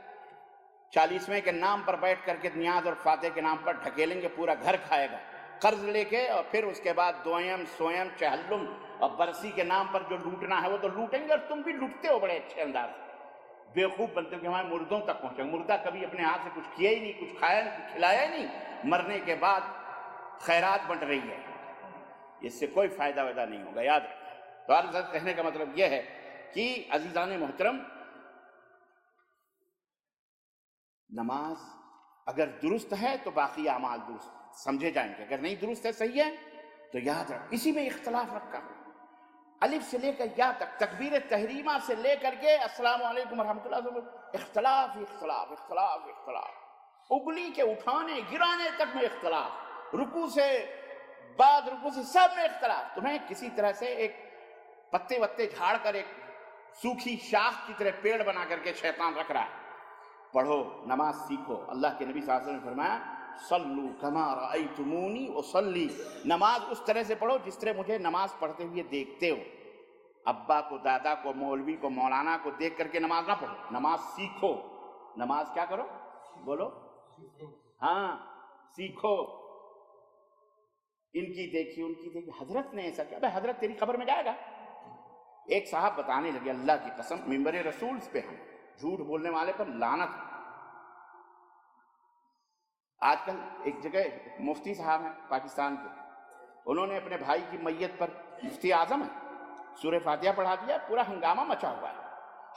40ویں کے نام پر بیٹھ کر کے نیاز اور فاتح کے نام پر ڈھکیلیں گے، پورا گھر کھائے گا قرض لے کے، اور پھر اس کے بعد دویم سویم چہلم اور برسی کے نام پر جو لوٹنا ہے وہ تو لوٹیں گے. اور تم بھی لوٹتے ہو بڑے اچھے انداز سے، بیوقوف بنتے ہو کہ ہمارے مردوں تک پہنچے. مردہ کبھی اپنے ہاتھ سے کچھ کیا ہی نہیں، کچھ کھایا نہیں، کچھ کھلایا ہی نہیں، مرنے کے بعد خیرات بنٹ رہی ہے. اس سے کوئی فائدہ ویدہ نہیں ہوگا، یاد رکھیں. تو عرض کہنے کا مطلب یہ ہے کہ عزیزان محترم، نماز اگر درست ہے تو باقی اعمال درست سمجھے جائیں گے، اگر نہیں درست ہے، صحیح ہے، تو یاد رکھ اسی میں اختلاف رکھا ہو. الف سے لے کر یا تک، تکبیر تحریمہ سے لے کر کے السلام علیکم ورحمۃ اللہ، اختلاف اختلاف اختلاف اختلاف، انگلی کے اٹھانے گرانے تک میں اختلاف، رکوع سے بعد رکوع سے سب میں اختلاف۔ تمہیں کسی طرح سے ایک پتے وتے جھاڑ کر ایک سوکھی شاخ کی طرح پیڑ بنا کر کے شیطان رکھ رہا ہے۔ پڑھو، نماز سیکھو۔ اللہ کے نبی صلی اللہ علیہ وسلم نے فرمایا صلو کما رأیتمونی اصلی، نماز اس طرح سے پڑھو جس طرح مجھے نماز پڑھتے ہوئے دیکھتے ہو۔ ابا کو، دادا کو، مولوی کو، مولانا کو دیکھ کر کے نماز نہ پڑھو، نماز سیکھو۔ نماز کیا کرو؟ بولو، ہاں سیکھو۔ ان کی دیکھی ان کی دیکھی، حضرت نے ایسا کیا؟ بھائی حضرت تیری قبر میں جائے گا؟ ایک صاحب بتانے لگے، اللہ کی قسم ممبر رسول پہ ہم جھوٹ بولنے والے پر لعنت۔ آج کل ایک جگہ مفتی صاحب ہیں پاکستان کے، انہوں نے اپنے بھائی کی میت پر، مفتی اعظم ہے، سورہ فاتحہ پڑھا دیا، پورا ہنگامہ مچا ہوا ہے۔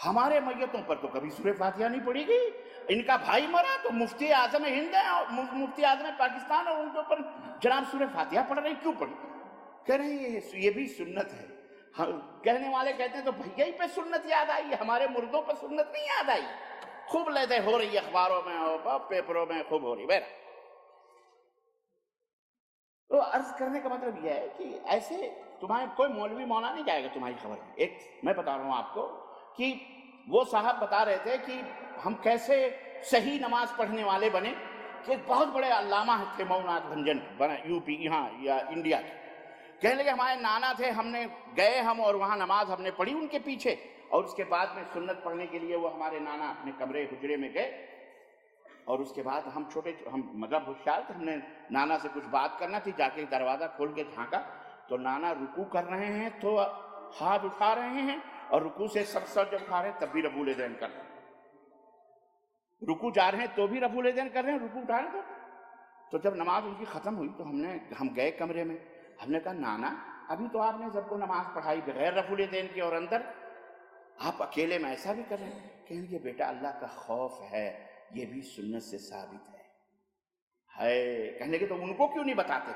ہمارے میتوں پر تو کبھی سورہ فاتحہ نہیں پڑھی گئی، ان کا بھائی مرا تو مفتی اعظم ہند ہے اور مفتی اعظم پاکستان، اور ان کے اوپر جناب سورہ فاتحہ پڑھ رہے ہیں، کیوں پڑھی؟ کہہ رہے ہیں یہ بھی سنت ہے۔ کہنے والے کہتے ہیں تو بھیا ہی پہ سنت یاد آئی ہے، ہمارے مردوں پہ سنت نہیں یاد آئی۔ خوب لیتے ہو رہی اخباروں میں اور پیپروں میں خوب ہو رہی۔ بہرحال تو عرض کرنے کا مطلب یہ ہے کہ ایسے تمہارے کوئی مولوی مولانا نہیں جائے گا تمہاری خبر میں۔ ایک میں بتا رہا ہوں آپ کو کہ وہ صاحب بتا رہے تھے کہ ہم کیسے صحیح نماز پڑھنے والے بنے، کہ بہت بڑے علامہ تھے مونات بھنجن بنا یو پی یہاں یا انڈیا کے، کہنے لگے ہمارے نانا تھے، ہم نے گئے ہم اور وہاں نماز ہم نے پڑھی ان کے پیچھے، اور اس کے بعد میں سنت پڑھنے کے لیے وہ ہمارے نانا اپنے کمرے حجرے میں گئے، اور اس کے بعد ہم مطلب ہوشیار تھے، ہم نے نانا سے کچھ بات کرنا تھی، جا کے دروازہ کھول کے جھانکا تو نانا رکوع کر رہے ہیں تو ہاتھ اٹھا رہے ہیں، اور رکوع سے سر جب اٹھا رہے ہیں تب بھی رفع الیدین کر رہے ہیں، رکوع جا رہے ہیں تو بھی رفع الیدین کر رہے ہیں، رکوع اٹھا رہے ہیں تو جب نماز ان کی ختم ہوئی تو ہم گئے کمرے میں، ہم نے کہا نانا ابھی تو آپ نے سب کو نماز پڑھائی بغیر رفع الیدین کے، اور اندر آپ اکیلے میں ایسا بھی کر رہے ہیں؟ کہیں گے بیٹا اللہ کا خوف ہے، یہ بھی سنت سے ثابت ہے۔ کہنے کے تو ان کو کیوں نہیں بتاتے؟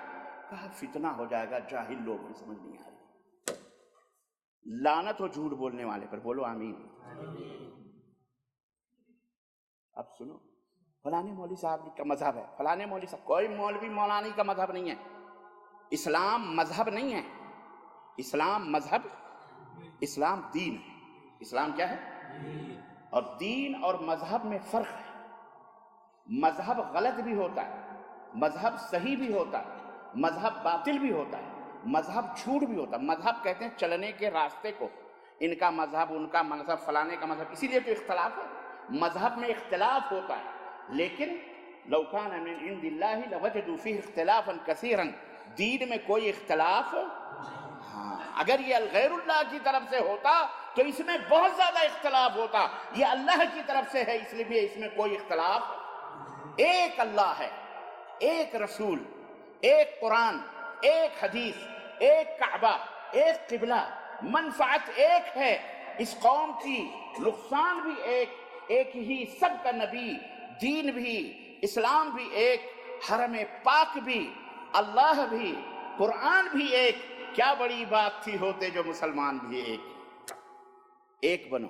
کہا فتنہ ہو جائے گا، جاہل لوگ ہیں، سمجھ نہیں آ رہی۔ لعنت ہو جھوٹ بولنے والے پر، بولو آمین۔ اب سنو، فلانے مولوی صاحب کا مذہب ہے، فلانے مولوی صاحب، کوئی مولوی مولانی کا مذہب نہیں ہے۔ اسلام مذہب نہیں ہے، اسلام مذہب، اسلام دین ہے۔ اسلام کیا ہے؟ اور دین اور مذہب میں فرق ہے۔ مذہب غلط بھی ہوتا ہے، مذہب صحیح بھی ہوتا ہے، مذہب باطل بھی ہوتا ہے، مذہب جھوٹ بھی ہوتا ہے۔ مذہب کہتے ہیں چلنے کے راستے کو، ان کا مذہب، ان کا مذہب، فلانے کا مذہب، اسی لیے تو اختلاف ہے۔ مذہب میں اختلاف ہوتا ہے، لیکن لو کان من عند اللہ لوجدوا فیہ اختلافا کثیرا، دین میں کوئی اختلاف، ہاں اگر یہ غیر اللہ کی طرف سے ہوتا تو اس میں بہت زیادہ اختلاف ہوتا، یہ اللہ کی طرف سے ہے اس لیے اس میں کوئی اختلاف۔ ایک اللہ ہے، ایک رسول، ایک قرآن، ایک حدیث، ایک کعبہ، ایک قبلہ، منفعت ایک ہے اس قوم کی، نقصان بھی ایک ہی، سب کا نبی، دین بھی، اسلام بھی ایک، حرم پاک بھی، اللہ بھی، قرآن بھی ایک۔ کیا بڑی بات تھی ہوتے جو مسلمان بھی ایک بنو۔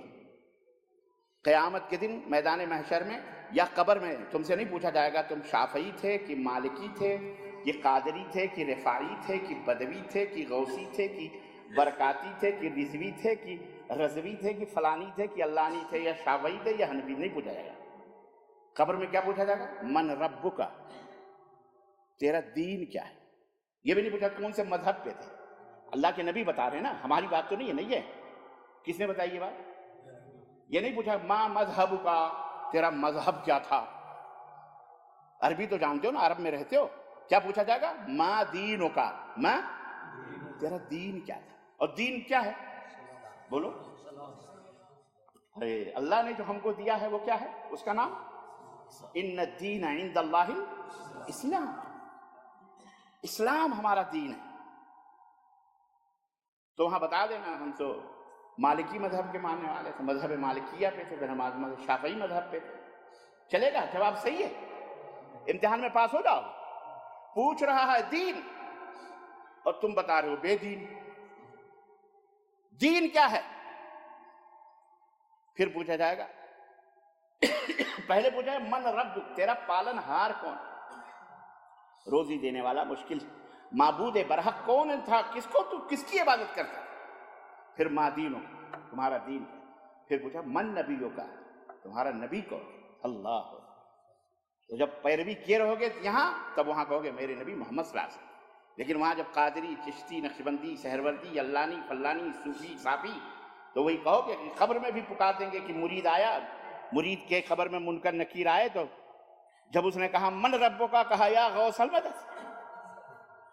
قیامت کے دن میدان محشر میں یا قبر میں تم سے نہیں پوچھا جائے گا تم شافعی تھے کہ مالکی تھے کہ قادری تھے کہ رفاعی تھے کہ بدوی تھے کہ غوثی تھے کہ برکاتی تھے کہ رضوی تھے کہ رضوی تھے کہ فلانی تھے کہ اللہانی تھے یا شافعی تھے یا حنفی، نہیں پوچھا جائے گا۔ قبر میں کیا پوچھا جائے گا؟ من ربک، تیرا دین کیا ہے؟ یہ بھی نہیں پوچھا کون سے مذہب پہ تھے۔ اللہ کے نبی بتا رہے ہیں نا، ہماری بات تو نہیں ہے، نہیں ہے۔ کس نے بتائی یہ بات؟ یہ نہیں پوچھا ما مذہب کا، تیرا مذہب کیا تھا؟ عربی تو جانتے ہو نا، عرب میں رہتے ہو۔ کیا پوچھا جائے گا؟ ما دینوں کا، ما تیرا دین کیا تھا؟ اور دین کیا ہے؟ بولو۔ اللہ نے جو ہم کو دیا ہے وہ کیا ہے؟ اس کا نام ان الدین عند اللہ اسلام، اسلام ہمارا دین ہے۔ تو وہاں بتا دینا ہم تو مالکی مذہب کے ماننے والے تھے، مذہب مالکیہ پہ تھے، پھر ہم شافعی مذہب پہ تھے۔ چلے گا؟ جواب صحیح ہے، امتحان میں پاس ہو جاؤ۔ پوچھ رہا ہے دین اور تم بتا رہے ہو بے دین۔ دین کیا ہے؟ پھر پوچھا جائے گا، پہلے پوچھا ہے من ربک، تیرا پالن ہار کون، روزی دینے والا مشکل، معبود برحق کون تھا، کس کو تو کس کی عبادت کرتا، پھر ما دینو، تمہارا دین ہے، پھر پوچھا من نبیوں کا، تمہارا نبی کون، اللہ۔ تو جب پیروی کیے رہو گے یہاں، تب وہاں کہو گے میرے نبی محمد صلی اللہ علیہ وسلم، لیکن وہاں جب قادری، چشتی، نقشبندی، سہروردی، اللانی، فلانی، صوفی، صافی، تو وہی کہو کہ خبر میں بھی پکار دیں گے کہ مرید آیا، مرید کے خبر میں منکر نکیر آئے، تو جب اس نے کہا من ربو کا، کہا یا غوث المدد،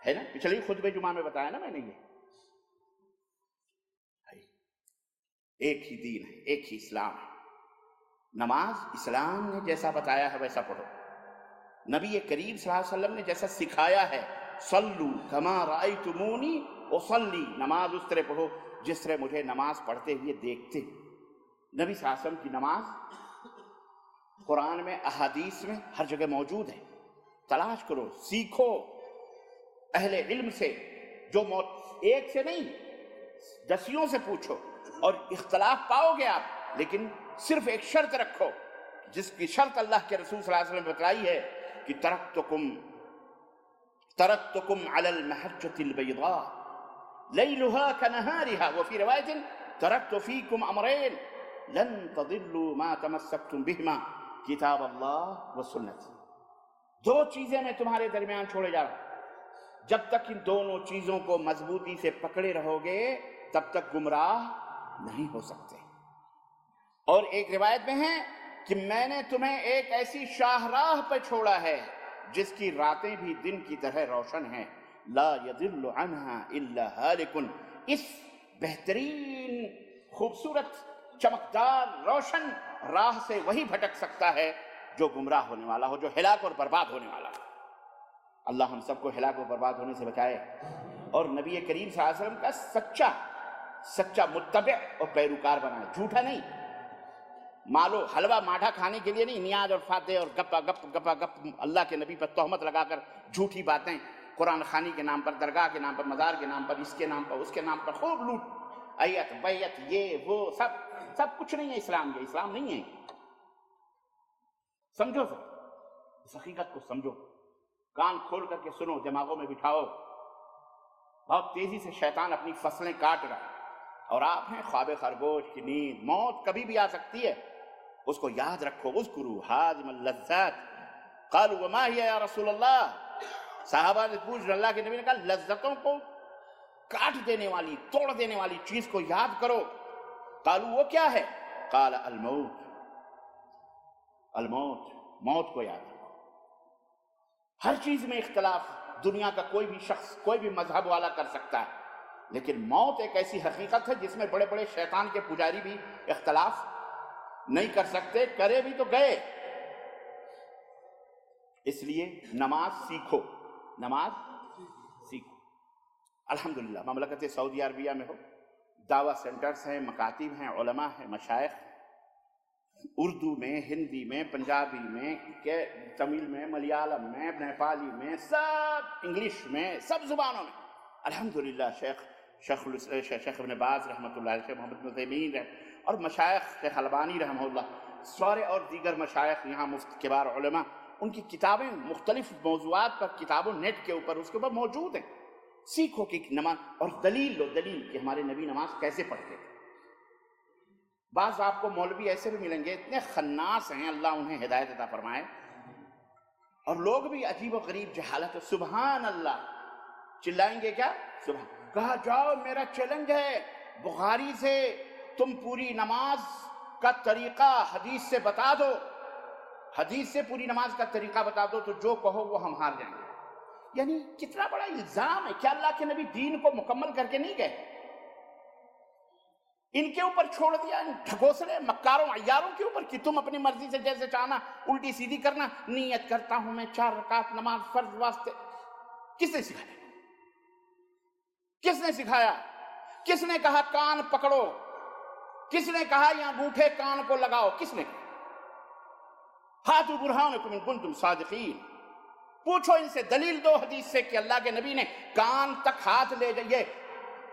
ہے نا، پچھلی خطبہ جمعہ میں بتایا نا میں نے، یہ ایک ہی دین ہے، ایک ہی اسلام ہے۔ نماز اسلام نے جیسا بتایا ہے ویسا پڑھو، نبی کریم صلی اللہ علیہ وسلم نے جیسا سکھایا ہے، صلو کما رأیتمونی اصلی، نماز اس طرح پڑھو جس طرح مجھے نماز پڑھتے ہوئے دیکھتے۔ نبی صلی اللہ علیہ وسلم کی نماز قرآن میں، احادیث میں ہر جگہ موجود ہے، تلاش کرو، سیکھو اہل علم سے، جو ایک سے نہیں دسیوں سے پوچھو، اور اختلاف پاؤ گے آپ، لیکن صرف ایک شرط رکھو، جس کی شرط اللہ کے رسول صلی اللہ علیہ وسلم نے بتائی ہے کہ ترکتکم علی المحجۃ البیضاء لیلها کنہارها، وفی روایت ترکت فیکم امرین لن تضلوا ما تمسکتم بہما، کتاب اللہ و سنت، دو چیزیں میں تمہارے درمیان چھوڑے جا رہا ہوں، جب تک ان دونوں چیزوں کو مضبوطی سے پکڑے رہو گے تب تک گمراہ نہیں ہو سکتے۔ اور ایک روایت میں ہے کہ میں نے تمہیں ایک ایسی شاہراہ پہ چھوڑا ہے جس کی راتیں بھی دن کی طرح روشن ہیں، لا يضل عنها الا هالک، اس بہترین، خوبصورت، چمکدار، روشن راہ سے وہی بھٹک سکتا ہے جو گمراہ ہونے والا ہو، جو ہلاک اور برباد ہونے والا ہو۔ اللہ ہم سب کو ہلاک اور برباد ہونے سے بچائے، اور نبی کریم صلی اللہ علیہ وسلم کا سچا متبع اور پیروکار بنائے، جھوٹا نہیں، مالو حلوہ ماٹھا کھانے کے لیے نہیں، نیاز اور فاتح اور گپا گپ اللہ کے نبی پر تہمت لگا کر جھوٹی باتیں، قرآن خوانی کے نام پر، درگاہ کے نام پر، مزار کے نام پر، اس کے نام پر، اس کے نام پر خوب لوٹ، ایت بیت، یہ وہ سب کچھ نہیں ہے اسلام، یہ اسلام نہیں ہے۔ سمجھو سر، اس حقیقت کو سمجھو، کان کھول کر کے سنو، دماغوں میں بٹھاؤ۔ بہت تیزی سے شیطان اپنی فصلیں کاٹ رہا ہے، اور آپ ہیں خواب خرگوش کی نیند، موت کبھی بھی آ سکتی ہے، اس کو یاد رکھو۔ اذکروا ہاضم اللذات، قالوا وما ہی یا رسول اللہ، صحابہ نے پوچھ، اللہ کے نبی نے کہا لذتوں کو کاٹ دینے والی، توڑ دینے والی چیز کو یاد کرو۔ قالوا وہ کیا ہے؟ قال الموت، موت کو یاد رکھو۔ ہر چیز میں اختلاف دنیا کا کوئی بھی شخص، کوئی بھی مذہب والا کر سکتا ہے، لیکن موت ایک ایسی حقیقت ہے جس میں بڑے بڑے شیطان کے پجاری بھی اختلاف نہیں کر سکتے، کرے بھی تو گئے۔ اس لیے نماز سیکھو، نماز سیکھو۔ الحمدللہ مملکت سعودی عربیہ میں ہو، دعویٰ سینٹرز ہیں، مکاتب ہیں، علماء ہیں، مشائخ، اردو میں، ہندی میں، پنجابی میں، تمل میں، ملیالم میں، نیپالی میں، سب انگلش میں، سب زبانوں میں الحمدللہ۔ شیخ ابن باز رحمۃ اللہ علیہ، شیخ محمد بن عثیمین اور مشائخ، شیخ البانی رحمہ اللہ، سارے اور دیگر مشائخ یہاں مفت کبار علماء، ان کی کتابیں مختلف موضوعات پر، کتابوں نیٹ کے اوپر اس کے اوپر موجود ہیں۔ سیکھو کہ نماز، اور دلیل لو، دلیل کہ ہمارے نبی نماز کیسے پڑھتے تھے۔ بعض آپ کو مولوی ایسے بھی ملیں گے اتنے خناس ہیں، اللہ انہیں ہدایت عطا فرمائے، اور لوگ بھی عجیب و غریب جہالت، سبحان اللہ چلائیں گے کیا؟ سبحان، کہا جاؤ میرا چیلنج ہے، بخاری سے تم پوری نماز کا طریقہ حدیث سے بتا دو، حدیث سے پوری نماز کا طریقہ بتا دو، تو جو کہو وہ ہم ہار جائیں گے۔ یعنی کتنا بڑا الزام ہے، کیا اللہ کے نبی دین کو مکمل کر کے نہیں گئے؟ ان کے اوپر چھوڑ دیا، ان ڈھکوسلے مکاروں عیاروں کے اوپر، کہ تم اپنی مرضی سے جیسے چاہنا الٹی سیدھی کرنا۔ نیت کرتا ہوں میں 4 رکعت نماز فرض واسطے، کس نے سکھایا؟ کس نے سکھایا؟ کس نے کہا کان پکڑو؟ کس نے کہا یہ انگوٹھے کان کو لگاؤ؟ کس نے کہا؟ ہاتھوا برہانکم ان کنتم صادقین، پوچھو ان سے، دلیل دو حدیث سے کہ اللہ کے نبی نے کان تک ہاتھ لے جائیے،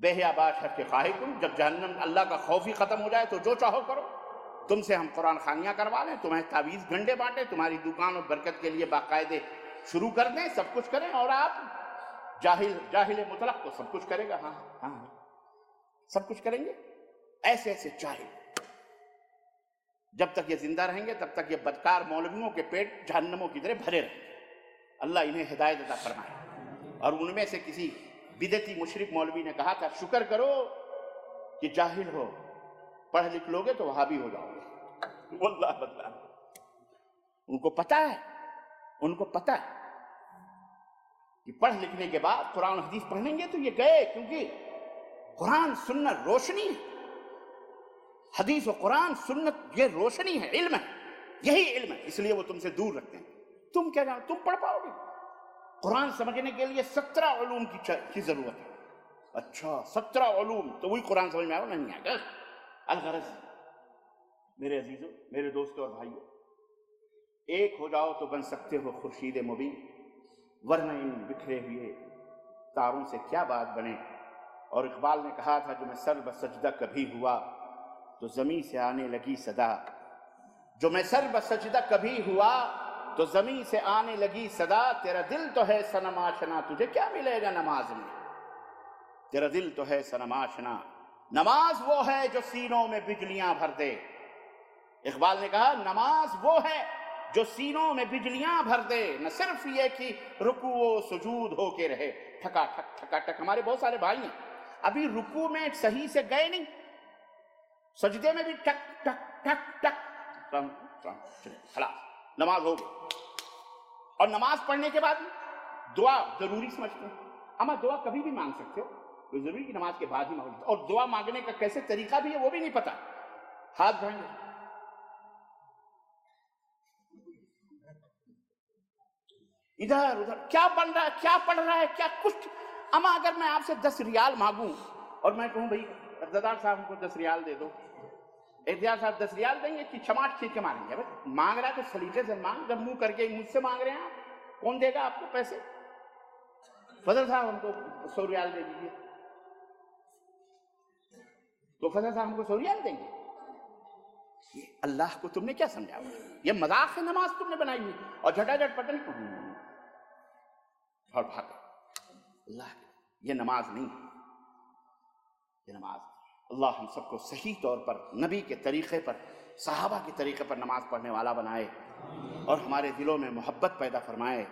بے باش ہر کے خواہی تم، جب جہنم اللہ کا خوف ہی ختم ہو جائے تو جو چاہو کرو، تم سے ہم قرآن خانیاں کروا لیں، تمہیں تعویذ گنڈے بانٹیں، تمہاری دکان اور برکت کے لیے باقاعدے شروع کر دیں، سب کچھ کریں، اور آپ جاہل مطلق کو سب کچھ کرے گا، ہاں ہاں سب کچھ کریں گے۔ ایسے ایسے جاہل جب تک یہ زندہ رہیں گے تب تک یہ بدکار مولویوں کے پیٹ جہنموں کی طرح بھرے رہیں گے، اللہ انہیں ہدایت عطا فرمائے۔ اور ان میں سے کسی بدعتی مشرک مولوی نے کہا تھا شکر کرو کہ جاہل ہو، پڑھ لکھ لوگے تو وہابی ہو جاؤ گے، واللہ بدلا۔ ان کو پتہ ہے، ان کو پتہ ہے کہ پڑھ لکھنے کے بعد قرآن و حدیث پڑھیں گے تو یہ گئے، کیونکہ قرآن سنت روشنی ہے، حدیث و قرآن سنت یہ روشنی ہے، علم ہے، یہی علم ہے، اس لیے وہ تم سے دور رکھتے ہیں۔ تم کیا جانو، تم پڑھ پاؤ گے؟ قرآن سمجھنے کے لیے 17 علوم کی ضرورت ہے۔ اچھا 17 علوم، تو وہی قرآن سمجھ میں آئے نہیں آئے گا؟ الغرض میرے عزیزوں، میرے دوستوں اور بھائیوں، ایک ہو جاؤ تو بن سکتے ہو خورشید مبین، ورنہ ان بکھرے ہوئے تاروں سے کیا بات بنے۔ اور اقبال نے کہا تھا جو میں سر بسجدہ کبھی ہوا تو زمین سے آنے لگی صدا، جو میں سر بسجدہ کبھی ہوا تو زمین سے آنے لگی صدا، تیرا دل تو ہے صنم آشنا تجھے کیا ملے گا نماز میں، تیرا دل تو ہے صنم آشنا، نماز وہ ہے جو سینوں میں بجلیاں بھر دے۔ اقبال نے کہا نماز وہ ہے جو سینوں میں بجلیاں بھر دے، نہ صرف یہ کہ رکوع و سجود ہو کے رہے ٹھکا ٹھک ٹھکا ٹھک۔ ہمارے بہت سارے بھائی ہیں ابھی رکوع میں صحیح سے گئے نہیں، سجدے میں بھی ٹک ٹک ٹک ٹک، خلاص نماز ہو گئی۔ اور نماز پڑھنے کے بعد دعا ضروری سمجھتے ہیں، اما دعا کبھی بھی مانگ سکتے ہو، کوئی ضروری کہ نماز کے بعد ہی مانگ، اور دعا مانگنے کا کیسے طریقہ بھی ہے وہ بھی نہیں پتا، ہاتھ بڑھائیں گے ادھر ادھر، کیا بن رہا ہے، کیا پڑھ رہا ہے، کیا کچھ۔ اما اگر میں آپ سے 10 ریال مانگوں اور میں کہوں بھائی اقتدار صاحب ہم کو 10 ریال دے دو، اقتدار صاحب 10 ریال دیں گے کہ چماٹ کھینچ کے ماریں گے؟ بھائی مانگ رہا ہے تو سلیقے سے مانگ، جب منہ کر کے مجھ سے مانگ رہے ہیں آپ، کون دے گا آپ کو پیسے؟ فضل صاحب ہم کو 100 ریال دے دیجیے، تو فضل صاحب ہم کو 100 ریال دیں گے؟ یہ اللہ کو تم نے کیا سمجھا ہوا؟ یہ مذاق ہے نماز تم نے بنائی ہوئی، اور جھٹا جھٹ پتن اور بھاگ اللہ، یہ نماز نہیں ہے، یہ نماز۔ اللہ ہم سب کو صحیح طور پر نبی کے طریقے پر، صحابہ کے طریقے پر نماز پڑھنے والا بنائے، اور ہمارے دلوں میں محبت پیدا فرمائے،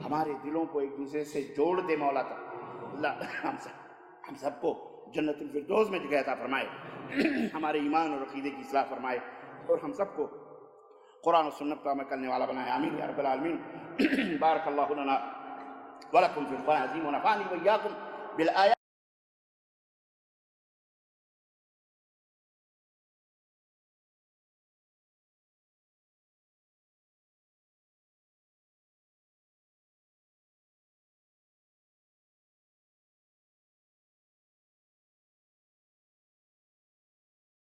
ہمارے دلوں کو ایک دوسرے سے جوڑ دے مولا تک۔ اللہ ہم سب کو جنت الفردوس میں جگہ عطا فرمائے، ہمارے ایمان اور عقیدے کی اصلاح فرمائے، اور ہم سب کو قرآن و سنت پر عمل کرنے والا بنائے، آمین یا رب العالمین۔ بارک اللہ لنا ولکم فی القرآن العظیم ونفعنی وإیاکم بالآیات